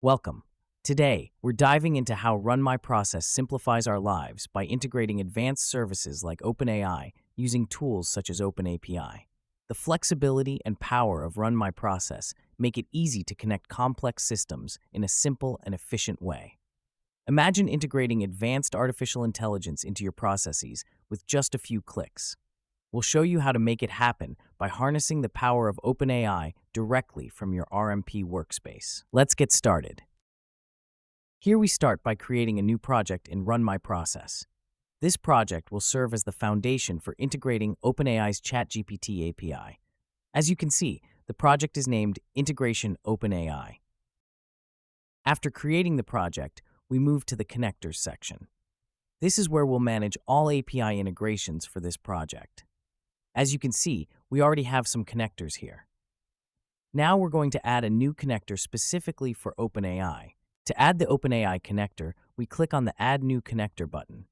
Welcome. Today, we're diving into how RunMyProcess simplifies our lives by integrating advanced services like OpenAI using tools such as OpenAPI. The flexibility and power of RunMyProcess make it easy to connect complex systems in a simple and efficient way. Imagine integrating advanced artificial intelligence into your processes with just a few clicks. We'll show you how to make it happen by harnessing the power of OpenAI directly from your RMP workspace. Let's get started. Here we start by creating a new project in RunMyProcess. This project will serve as the foundation for integrating OpenAI's ChatGPT API. As you can see, the project is named Integration OpenAI. After creating the project, we move to the Connectors section. This is where we'll manage all API integrations for this project. As you can see, we already have some connectors here. Now we're going to add a new connector specifically for OpenAI. To add the OpenAI connector, we click on the Add New Connector button.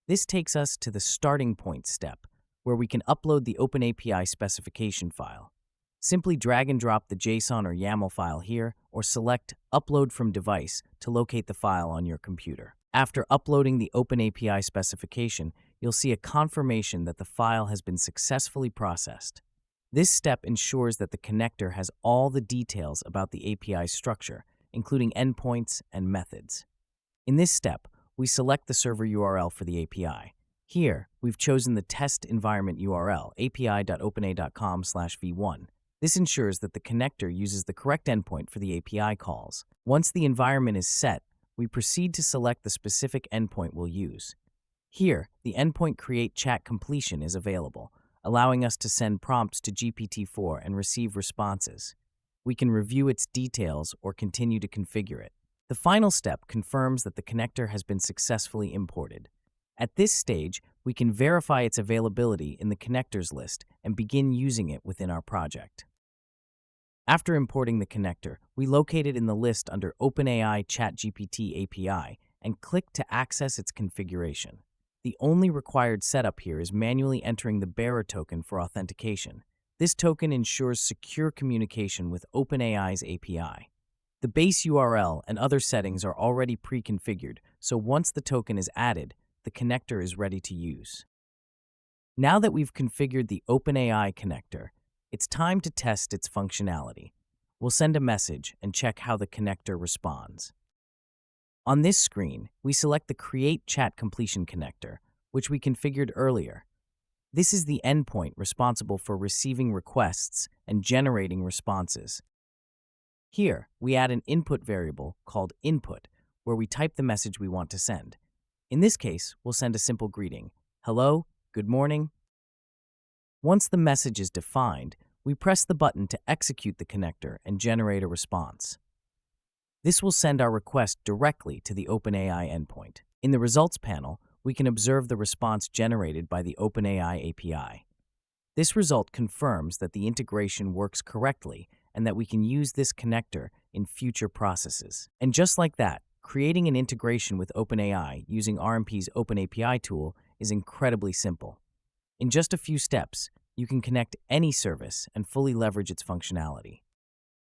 This takes us to the starting point step, where we can upload the OpenAPI specification file. Simply drag and drop the JSON or YAML file here, or select Upload from Device to locate the file on your computer. After uploading the OpenAPI specification, you'll see a confirmation that the file has been successfully processed. This step ensures that the connector has all the details about the API structure, including endpoints and methods. In this step, we select the server URL for the API. Here, we've chosen the test environment URL, api.openai.com/v1. This ensures that the connector uses the correct endpoint for the API calls. Once the environment is set, we proceed to select the specific endpoint we'll use. Here, the endpoint Create Chat Completion is available, allowing us to send prompts to GPT-4 and receive responses. We can review its details or continue to configure it. The final step confirms that the connector has been successfully imported. At this stage, we can verify its availability in the connectors list and begin using it within our project. After importing the connector, we locate it in the list under OpenAI ChatGPT API and click to access its configuration. The only required setup here is manually entering the bearer token for authentication. This token ensures secure communication with OpenAI's API. The base URL and other settings are already pre-configured, so once the token is added, the connector is ready to use. Now that we've configured the OpenAI connector, it's time to test its functionality. We'll send a message and check how the connector responds. On this screen, we select the Create Chat Completion connector, which we configured earlier. This is the endpoint responsible for receiving requests and generating responses. Here, we add an input variable called input, where we type the message we want to send. In this case, we'll send a simple greeting, hello, good morning. Once the message is defined, we press the button to execute the connector and generate a response. This will send our request directly to the OpenAI endpoint. In the results panel, we can observe the response generated by the OpenAI API. This result confirms that the integration works correctly and that we can use this connector in future processes. And just like that, creating an integration with OpenAI using RMP's OpenAPI tool is incredibly simple. In just a few steps, you can connect any service and fully leverage its functionality.